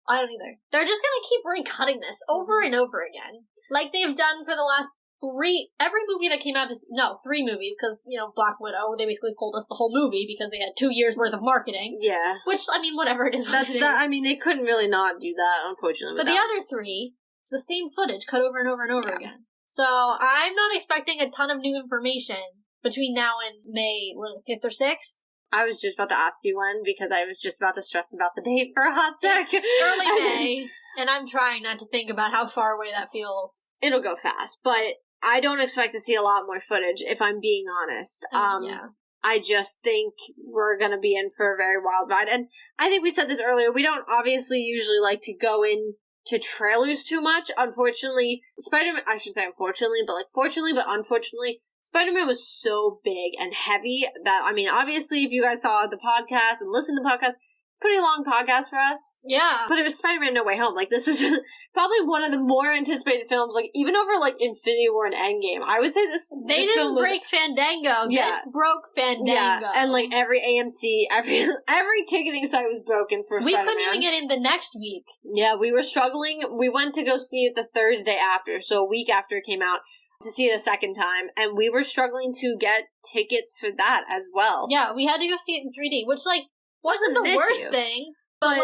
I don't either. They're just gonna keep recutting this over and over again. Like they've done for the last every movie that came out 3 movies, because, Black Widow, they basically told us the whole movie because they had 2 years worth of marketing. Yeah. Which, I mean, whatever it is. They couldn't really not do that, unfortunately. But the other 3, it's the same footage cut over and over and over again. So I'm not expecting a ton of new information between now and May, 5th or 6th. I was just about to ask you when, because I was just about to stress about the date for a hot sec. It's early May, and I'm trying not to think about how far away that feels. It'll go fast, but I don't expect to see a lot more footage, if I'm being honest. Yeah. I just think we're going to be in for a very wild ride. And I think we said this earlier, we don't obviously usually like to go into trailers too much. Unfortunately, Spider-Man, I shouldn't say unfortunately, but fortunately, but unfortunately, Spider-Man was so big and heavy that, obviously, if you guys saw the podcast and listened to the podcast, pretty long podcast for us. Yeah. But it was Spider-Man No Way Home. This is probably one of the more anticipated films, even over, Infinity War and Endgame. I would say They didn't break Fandango. Yeah. This broke Fandango. Yeah, and, every AMC, every ticketing site was broken for Spider-Man. We couldn't even get in the next week. Yeah, we were struggling. We went to go see it the Thursday after, so a week after it came out, to see it a second time, and we were struggling to get tickets for that as well. Yeah, we had to go see it in 3D, which, wasn't the worst thing, but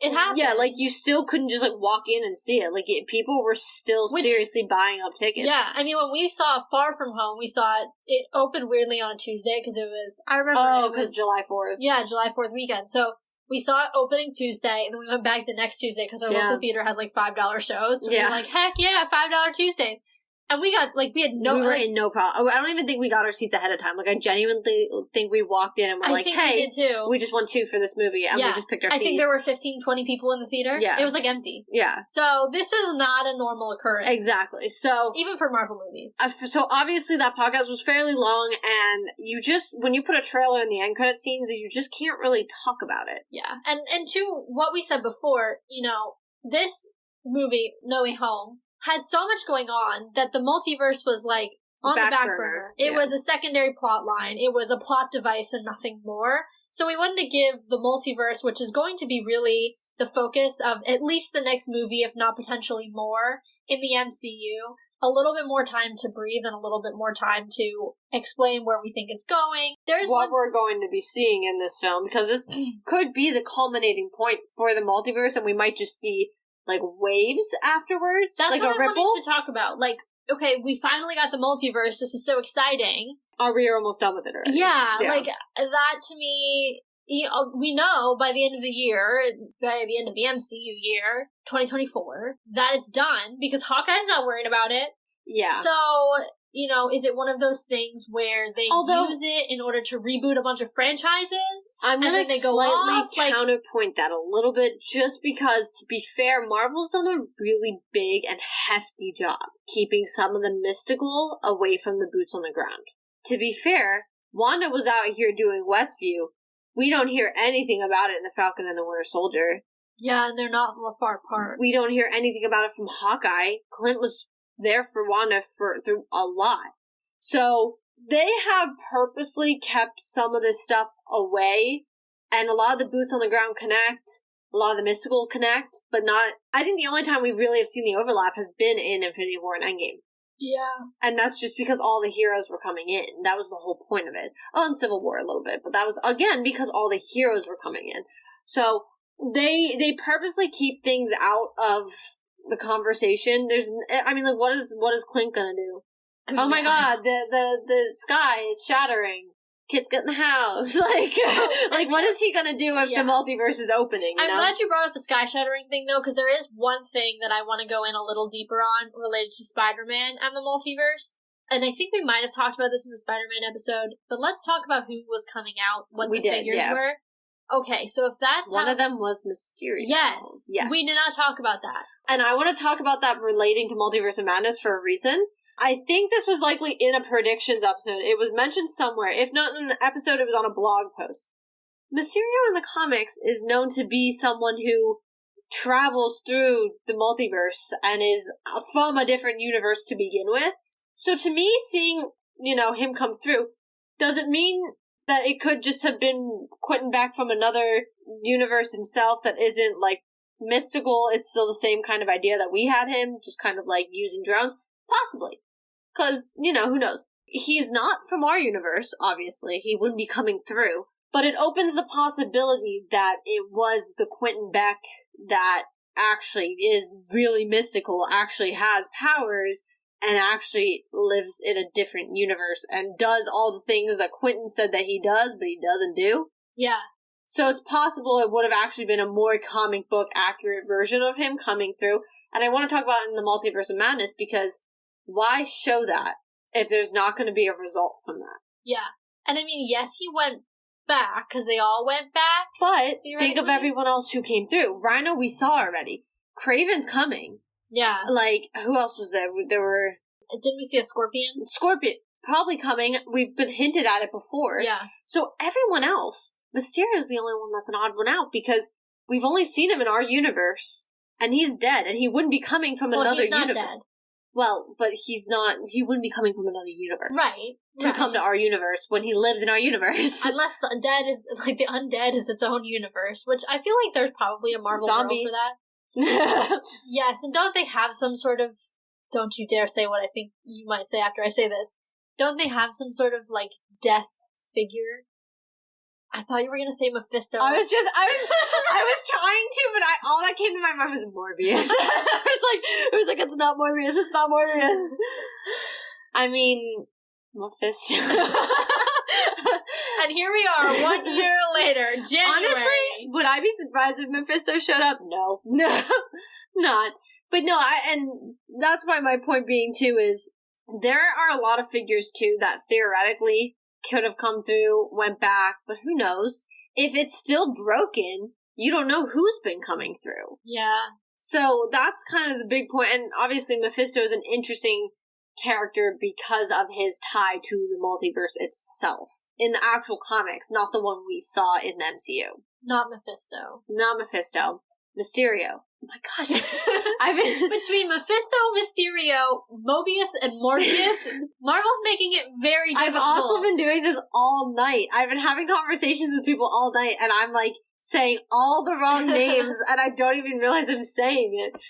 it happened. Yeah, you still couldn't just, walk in and see it. People were still seriously buying up tickets. Yeah, when we saw Far From Home, we saw it opened weirdly on a Tuesday, because it was, I remember it was July 4th. Yeah, July 4th weekend. So we saw it opening Tuesday, and then we went back the next Tuesday, because our local theater has, $5 shows. So we were like, heck yeah, $5 Tuesdays. And we got, we had no... We were in no problem. I don't even think we got our seats ahead of time. I genuinely think we walked in and we're hey, we did too. We just won 2 for this movie, and we just picked our seats. I think there were 15, 20 people in the theater. Yeah. It was, empty. Yeah. So, this is not a normal occurrence. Exactly. So... Even for Marvel movies. So, obviously, that podcast was fairly long, and you just... When you put a trailer in the end credit scenes, you just can't really talk about it. Yeah. And to what we said before, this movie, No Way Home, had so much going on that the multiverse was on the back burner. It was a secondary plot line. It was a plot device and nothing more. So we wanted to give the multiverse, which is going to be really the focus of at least the next movie, if not potentially more, in the MCU, a little bit more time to breathe and a little bit more time to explain where we think it's going. We're going to be seeing in this film, because this could be the culminating point for the multiverse, and we might just see waves afterwards. That's what a ripple. I wanted to talk about. Okay, we finally got the multiverse. This is so exciting. Are we almost done with it already? Yeah, that to me, we know by the end of the year, by the end of the MCU year, 2024, that it's done, because Hawkeye's not worried about it. Yeah. So, is it one of those things where they use it in order to reboot a bunch of franchises? I'm going to slightly counterpoint that a little bit, just because, to be fair, Marvel's done a really big and hefty job keeping some of the mystical away from the boots on the ground. To be fair, Wanda was out here doing Westview. We don't hear anything about it in The Falcon and the Winter Soldier. Yeah, and they're not far apart. We don't hear anything about it from Hawkeye. Clint was there for Wanda through a lot. So they have purposely kept some of this stuff away, and a lot of the boots on the ground connect, a lot of the mystical connect, but not... I think the only time we really have seen the overlap has been in Infinity War and Endgame. Yeah. And that's just because all the heroes were coming in. That was the whole point of it. Oh, and Civil War a little bit, but that was, again, because all the heroes were coming in. So they purposely keep things out of the conversation. What is Clint gonna do? Oh my god, the sky is shattering. Kids get in the house. What is he gonna do if the multiverse is opening? I'm glad you brought up the sky shattering thing, though, because there is one thing that I want to go in a little deeper on related to Spider-Man and the multiverse. And I think we might have talked about this in the Spider-Man episode, but let's talk about who was coming out, what the figures were. Okay, so if that's one of them was Mysterio. Yes. We did not talk about that. And I want to talk about that relating to Multiverse of Madness for a reason. I think this was likely in a predictions episode. It was mentioned somewhere. If not in an episode, it was on a blog post. Mysterio in the comics is known to be someone who travels through the multiverse and is from a different universe to begin with. So to me, seeing, him come through, does it mean that it could just have been Quentin back from another universe himself that isn't, mystical? It's still the same kind of idea that we had him, just kind of, using drones? Possibly. Because, who knows? He's not from our universe, obviously. He wouldn't be coming through. But it opens the possibility that it was the Quentin Beck that actually is really mystical, actually has powers, and actually lives in a different universe and does all the things that Quentin said that he does, but he doesn't do. Yeah. So it's possible it would have actually been a more comic book accurate version of him coming through. And I want to talk about it in the Multiverse of Madness because why show that if there's not going to be a result from that? Yeah. And yes, he went back because they all went back. But think of everyone else who came through. Rhino we saw already. Kraven's coming. Yeah. Who else was there? Didn't we see a Scorpion? Scorpion. Probably coming. We've been hinted at it before. Yeah. So everyone else, Mysterio's the only one that's an odd one out because we've only seen him in our universe. And he's dead. And he wouldn't be coming from another universe. He's not dead. Well, but he wouldn't be coming from another universe. Right. To come to our universe when he lives in our universe. Unless the undead is its own universe, which I feel like there's probably a Marvel Zombie. world for that. Yes, and don't they have some sort of, don't you dare say what I think you might say after I say this, don't they have some sort of, death figure? I thought you were going to say Mephisto. I was trying to, but all that came to my mind was Morbius. I was like, it's not Morbius, Mephisto. And here we are, 1 year later, January. Honestly, would I be surprised if Mephisto showed up? No. No. Not. But no, and that's why my point being, too, is there are a lot of figures, too, that theoretically could have come through, went back, but who knows? If it's still broken, you don't know who's been coming through. Yeah. So that's kind of the big point, and obviously Mephisto is an interesting character because of his tie to the multiverse itself. In the actual comics, not the one we saw in the MCU. Not Mephisto. Mysterio. Oh my gosh. Between Mephisto, Mysterio, Mobius, and Morbius, Marvel's making it very difficult. I've also been doing this all night. I've been having conversations with people all night, and I'm saying all the wrong names, and I don't even realize I'm saying it.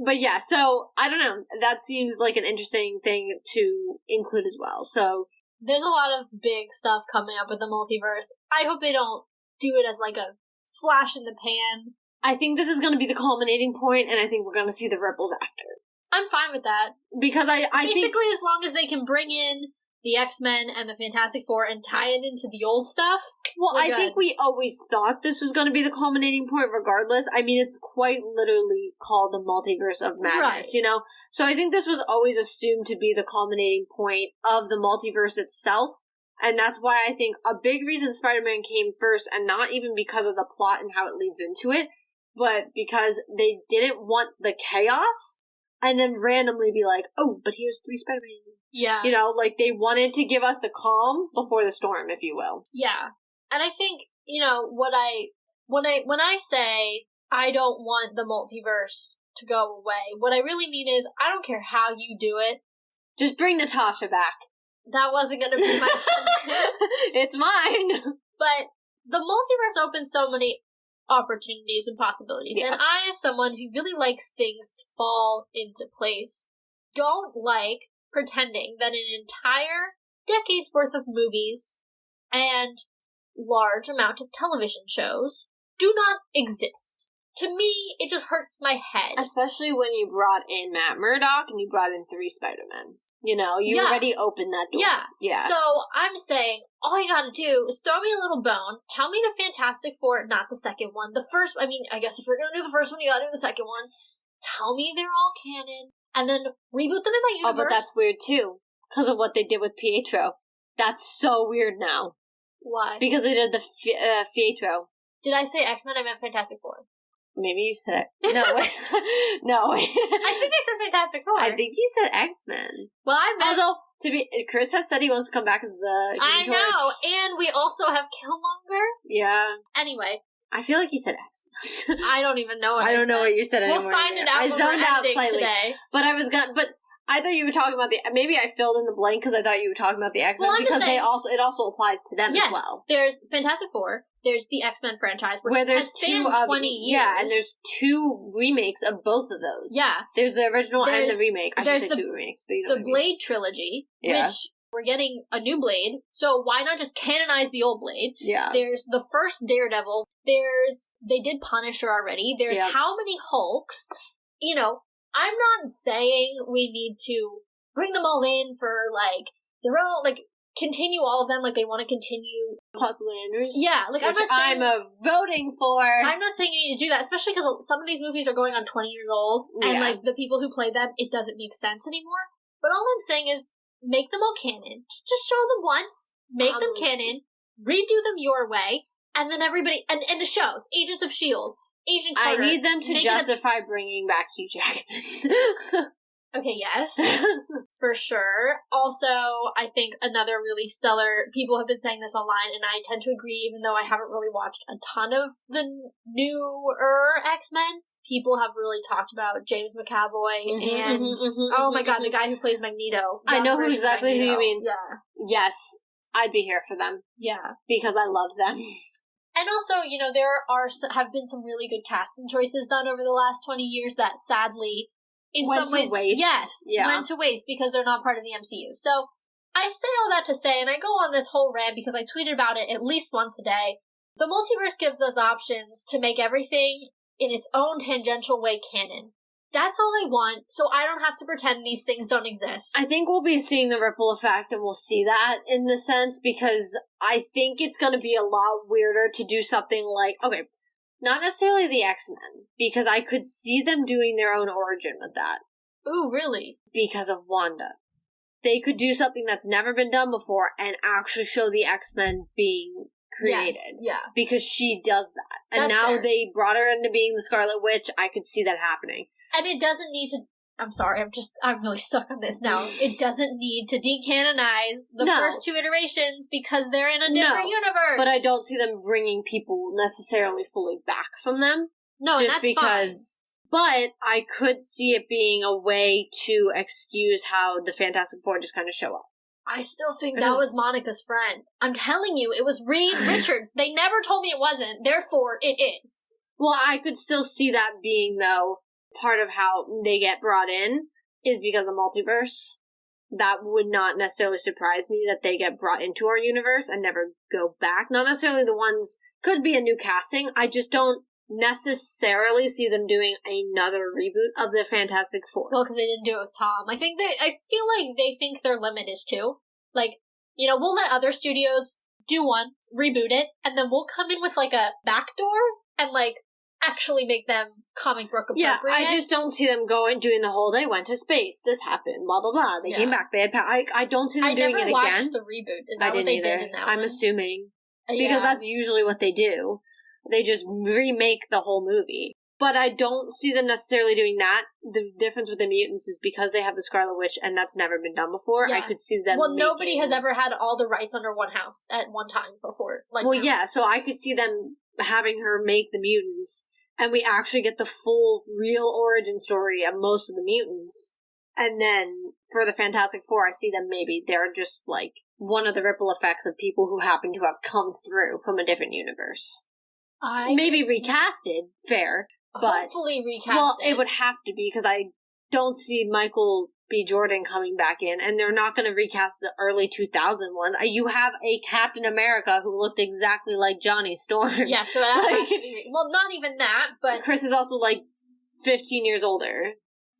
But yeah, so, I don't know. That seems like an interesting thing to include as well. So there's a lot of big stuff coming up with the multiverse. I hope they don't do it as a flash in the pan. I think this is going to be the culminating point, and I think we're going to see the ripples after. I'm fine with that. Because I basically, think as long as they can bring in the X-Men and the Fantastic Four and tie it into the old stuff. Well, I think we always thought this was going to be the culminating point regardless. It's quite literally called the Multiverse of Madness, right. So I think this was always assumed to be the culminating point of the multiverse itself. And that's why I think a big reason Spider-Man came first, and not even because of the plot and how it leads into it, but because they didn't want the chaos and then randomly be like, oh, but here's 3 Spider-Man. Yeah. They wanted to give us the calm before the storm, if you will. Yeah. And I think, when I say I don't want the multiverse to go away, what I really mean is I don't care how you do it. Just bring Natasha back. That wasn't going to be my sentence. It's mine. But the multiverse opens so many opportunities and possibilities. Yeah. And I, as someone who really likes things to fall into place, don't like pretending that an entire decade's worth of movies and large amount of television shows do not exist. to me, it just hurts my head. Especially when you brought in Matt Murdock and you brought in 3 Spider-Men. You know, you already opened that door. Yeah. So I'm saying, all you gotta do is throw me a little bone, tell me the Fantastic Four, not the second one. The first, I mean, I guess if you're gonna do the first one, you gotta do the second one. Tell me they're all canon, and then reboot them in my universe. Oh, but that's weird too, because of what they did with Pietro. That's so weird now. Why? Because they did the Pietro. Did I say X-Men? I meant Fantastic Four. Maybe you said it. No, wait. No, wait. I think I said Fantastic Four. I think you said X-Men. Well, I meant... Although, Chris has said he wants to come back as the I know, and we also have Killmonger. Yeah. Anyway. I feel like you said X-Men. I don't even know what I don't know what you said anymore. We'll find it out when we're editing today. But I thought you were talking about maybe I filled in the blank because I thought you were talking about the X-Men because it also applies to them as well. There's Fantastic Four, there's the X-Men franchise, which where there's has spanned 20 years. Yeah, and there's 2 remakes of both of those. Yeah. There's the original and the remake. I should say 2 remakes, but you know the Blade trilogy, which we're getting a new Blade, so why not just canonize the old Blade? Yeah. There's the first Daredevil, they did Punisher already, there's how many Hulks, you know, I'm not saying we need to bring them all in for, like, their own, like, continue all of them, like, they want to continue... Puzzlanders. Yeah, like, I'm not saying... I'm voting for... I'm not saying you need to do that, especially because some of these movies are going on 20 years old, and, like, the people who played them, it doesn't make sense anymore. But all I'm saying is, make them all canon. Just show them once, make them canon, redo them your way, and then everybody... And the shows, Agents of S.H.I.E.L.D., Agent Carter... I need them to justify bringing back Hugh Jackman. Okay, yes. For sure. Also, I think another really stellar... People have been saying this online, and I tend to agree, even though I haven't really watched a ton of the newer X-Men. People have really talked about James McAvoy and... oh my god, the guy who plays Magneto. I know exactly who you mean. Yeah. Yes. I'd be here for them. Yeah. Because I love them. And also, you know, there have been some really good casting choices done over the last 20 years that sadly... went to waste. Yes, went to waste because they're not part of the MCU. So, I say all that to say, and I go on this whole rant because I tweet about it at least once a day. The multiverse gives us options to make everything in its own tangential way canon. That's all I want, so I don't have to pretend these things don't exist. I think we'll be seeing the ripple effect, and we'll see that in the sense, because I think it's going to be a lot weirder to do something like, okay, not necessarily the X-Men, because I could see them doing their own origin with that. Ooh, really? Because of Wanda. They could do something that's never been done before and actually show the X-Men being created. Yes, yeah. Because she does that. And That's now fair. they brought her into being the Scarlet Witch. I could see that happening. And it doesn't need to... I'm sorry, I'm really stuck on this now. It doesn't need to decanonize the first 2 iterations because they're in a different universe. But I don't see them bringing people necessarily fully back from them. No, just that's because. Fine. But I could see it being a way to excuse how the Fantastic Four just kind of show up. I still think that was Monica's friend. I'm telling you, it was Reed Richards. They never told me it wasn't, therefore it is. Well, I could still see that being, though, part of how they get brought in is because of multiverse. That would not necessarily surprise me that they get brought into our universe and never go back. Not necessarily the ones, could be a new casting. I just don't necessarily see them doing another reboot of the Fantastic Four. Well, because they didn't do it with Tom. I feel like they think their limit is 2. Like, you know, we'll let other studios do one, reboot it, and then we'll come in with, like, a backdoor and, like, actually make them comic book appropriate. Yeah, I just don't see them doing the whole, they went to space, this happened, blah, blah, blah. They came back, they had power. I don't see them doing it again. I never watched the reboot. Is that what they did in that one? I'm assuming. Because that's usually what they do. They just remake the whole movie. But I don't see them necessarily doing that. The difference with the mutants is because they have the Scarlet Witch, and that's never been done before, I could see them nobody has ever had all the rights under one house at one time before. Like, well, yeah, so I could see them having her make the mutants, and we actually get the full, real origin story of most of the mutants. And then, for the Fantastic Four, I see them maybe they're just, like, one of the ripple effects of people who happen to have come through from a different universe. Maybe recasted, fair. But, hopefully recasted. Well, it would have to be, because I don't see Michael B. Jordan coming back in, and they're not going to recast the early 2000 ones. You have a Captain America who looked exactly like Johnny Storm. Yeah, so that has to be... Well, not even that, but... Chris is also, 15 years older.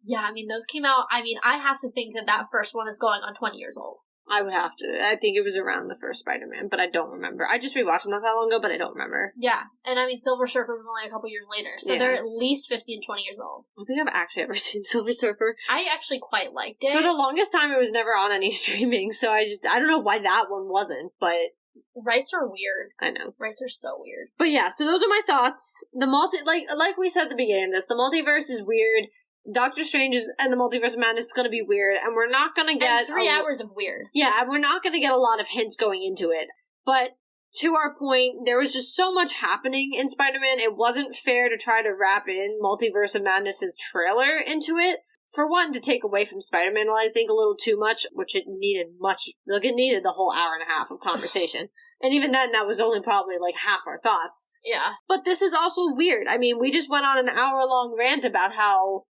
Yeah, I mean, those came out... I mean, I have to think that first one is going on 20 years old. I would have to. I think it was around the first Spider-Man, but I don't remember. I just rewatched them not that long ago, but I don't remember. Yeah, and I mean, Silver Surfer was only a couple years later, so they're at least 50 and 20 years old. I don't think I've actually ever seen Silver Surfer. I actually quite liked it. For the longest time, it was never on any streaming, so I don't know why that one wasn't, but... Rights are weird. I know. Rights are so weird. But yeah, so those are my thoughts. The like we said at the beginning of this, the multiverse is weird. Doctor Strange and the Multiverse of Madness is going to be weird, and we're not going to get... And 3 hours of weird. Yeah, and we're not going to get a lot of hints going into it. But to our point, there was just so much happening in Spider-Man, it wasn't fair to try to wrap in Multiverse of Madness' trailer into it. For one, to take away from Spider-Man, I think a little too much, which it needed it needed the whole hour and a half of conversation. And even then, that was only probably half our thoughts. Yeah. But this is also weird. I mean, we just went on an hour-long rant about how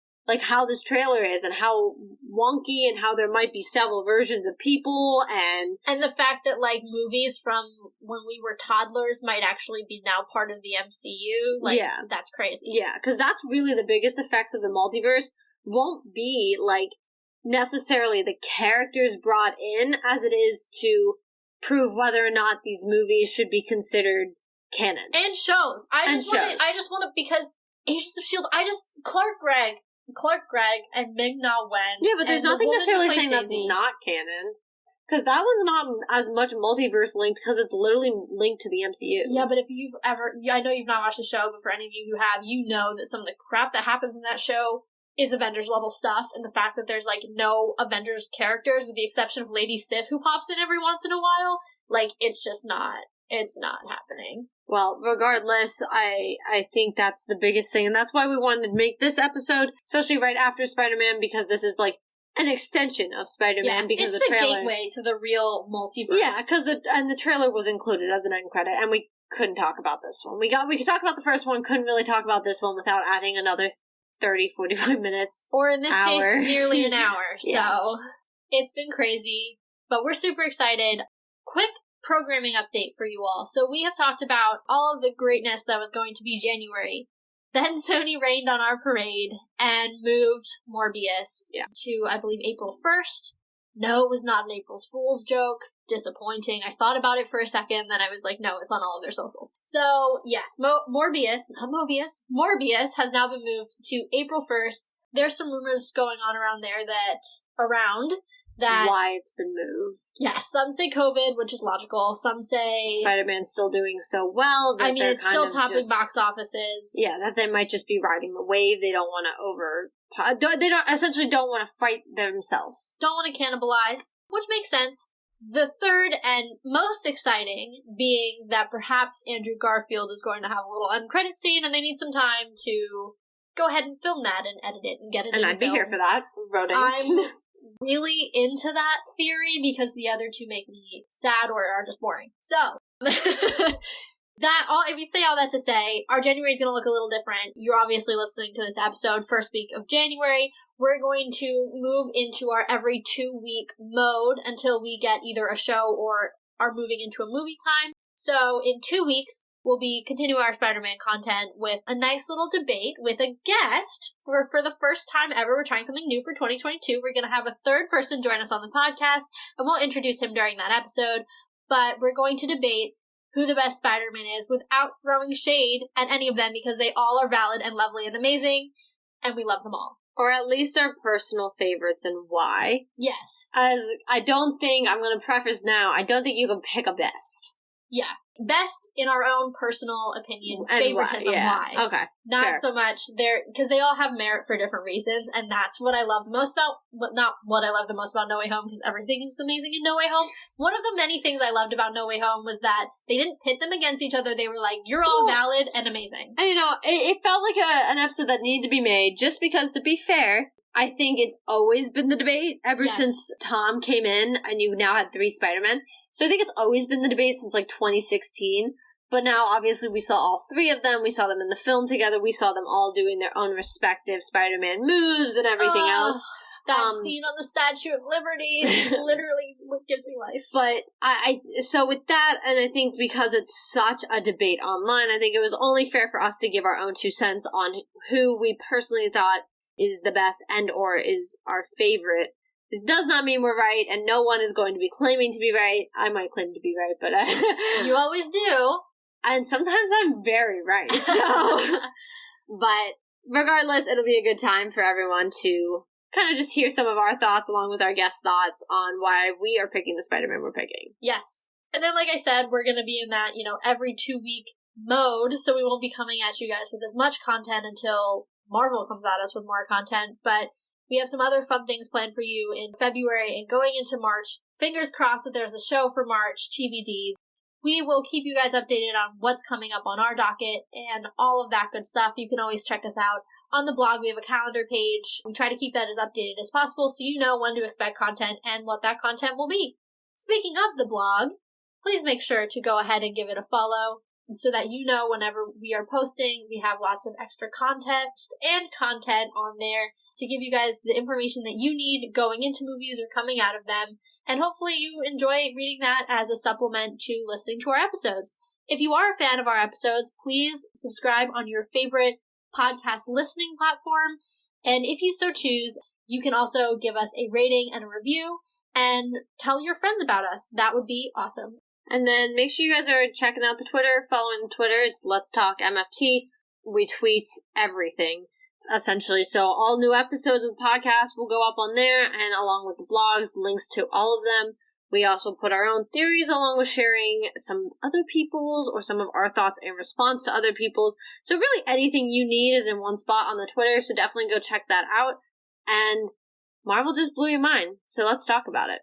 this trailer is and how wonky and how there might be several versions of people and the fact that movies from when we were toddlers might actually be now part of the MCU. Yeah. That's crazy. Yeah, because that's really the biggest effects of the multiverse won't be necessarily the characters brought in as it is to prove whether or not these movies should be considered canon. And shows. I just want to because Agents of S.H.I.E.L.D. Clark Gregg and Ming-Na Wen. Yeah, but there's nothing necessarily saying that's not canon. Because that one's not as much multiverse linked because it's literally linked to the MCU. Yeah, but if you've ever... I know you've not watched the show, but for any of you who have, you know that some of the crap that happens in that show is Avengers-level stuff, and the fact that there's, no Avengers characters, with the exception of Lady Sif, who pops in every once in a while, it's just not... It's not happening. Well, regardless, I think that's the biggest thing, and that's why we wanted to make this episode, especially right after Spider-Man, because this is, an extension of Spider-Man, because it's the trailer... gateway to the real multiverse. Yeah, because the trailer was included as an end credit, and we couldn't talk about this one. We could talk about the first one, couldn't really talk about this one without adding another 30, 45 minutes. Or in this case, nearly an hour. Yeah. So, it's been crazy, but we're super excited. Quick programming update for you all. So we have talked about all of the greatness that was going to be January. Then Sony rained on our parade and moved Morbius to, I believe, April 1st. No, it was not an April Fool's joke. Disappointing. I thought about it for a second, then I was like, no, it's on all of their socials. So, yes, Morbius has now been moved to April 1st. There's some rumors going on around there that why it's been moved. Yeah, some say COVID, which is logical. Some say Spider-Man's still doing so well. I mean, it's still topping box offices. Yeah, that they might just be riding the wave. They don't want to they don't want to fight themselves. Don't want to cannibalize, which makes sense. The third and most exciting being that perhaps Andrew Garfield is going to have a little end credit scene, and they need some time to go ahead and film that and edit it and get it. And I'd be here for that. I'm really into that theory because the other two make me sad or are just boring. So, if you say all that to say, our January is going to look a little different. You're obviously listening to this episode first week of January. We're going to move into our every 2-week mode until we get either a show or are moving into a movie time. So in 2 weeks, we'll be continuing our Spider-Man content with a nice little debate with a guest. For the first time ever, we're trying something new for 2022. We're going to have a third person join us on the podcast, and we'll introduce him during that episode. But we're going to debate who the best Spider-Man is without throwing shade at any of them because they all are valid and lovely and amazing, and we love them all. Or at least our personal favorites and why. Yes. As I'm going to preface now, I don't think you can pick a best. Yeah. Best in our own personal opinion, favoritism, why. Okay. Not fair. so much because they all have merit for different reasons, and that's what I love the most about, not what I love the most about No Way Home, because everything is amazing in No Way Home. One of the many things I loved about No Way Home was that they didn't pit them against each other. They were like, you're all valid and amazing. And it felt like an episode that needed to be made, just because, to be fair, I think it's always been the debate ever since Tom came in, and you've now had 3 Spider-Men. So I think it's always been the debate since 2016, but now obviously we saw all 3 of them, we saw them in the film together, we saw them all doing their own respective Spider-Man moves and everything else. That scene on the Statue of Liberty is literally what gives me life. But so with that, and I think because it's such a debate online, I think it was only fair for us to give our own 2 cents on who we personally thought is the best and or is our favorite. This does not mean we're right, and no one is going to be claiming to be right. I might claim to be right, but you always do. And sometimes I'm very right. So, but regardless, it'll be a good time for everyone to kind of just hear some of our thoughts along with our guest thoughts on why we are picking the Spider-Man we're picking. Yes. And then, like I said, we're going to be in that, every 2-week mode, so we won't be coming at you guys with as much content until Marvel comes at us with more content, but we have some other fun things planned for you in February and going into March. Fingers crossed that there's a show for March, TBD. We will keep you guys updated on what's coming up on our docket and all of that good stuff. You can always check us out on the blog. We have a calendar page. We try to keep that as updated as possible so you know when to expect content and what that content will be. Speaking of the blog, please make sure to go ahead and give it a follow so that you know whenever we are posting. We have lots of extra context and content on there to give you guys the information that you need going into movies or coming out of them. And hopefully you enjoy reading that as a supplement to listening to our episodes. If you are a fan of our episodes, please subscribe on your favorite podcast listening platform. And if you so choose, you can also give us a rating and a review and tell your friends about us. That would be awesome. And then make sure you guys are checking out the Twitter, following the Twitter. It's Let's Talk MFT. We tweet everything, essentially. So all new episodes of the podcast will go up on there, and along with the blogs, links to all of them. We also put our own theories along with sharing some other people's or some of our thoughts in response to other people's. So really anything you need is in one spot on the Twitter, so definitely go check that out. And Marvel just blew your mind, so let's talk about it.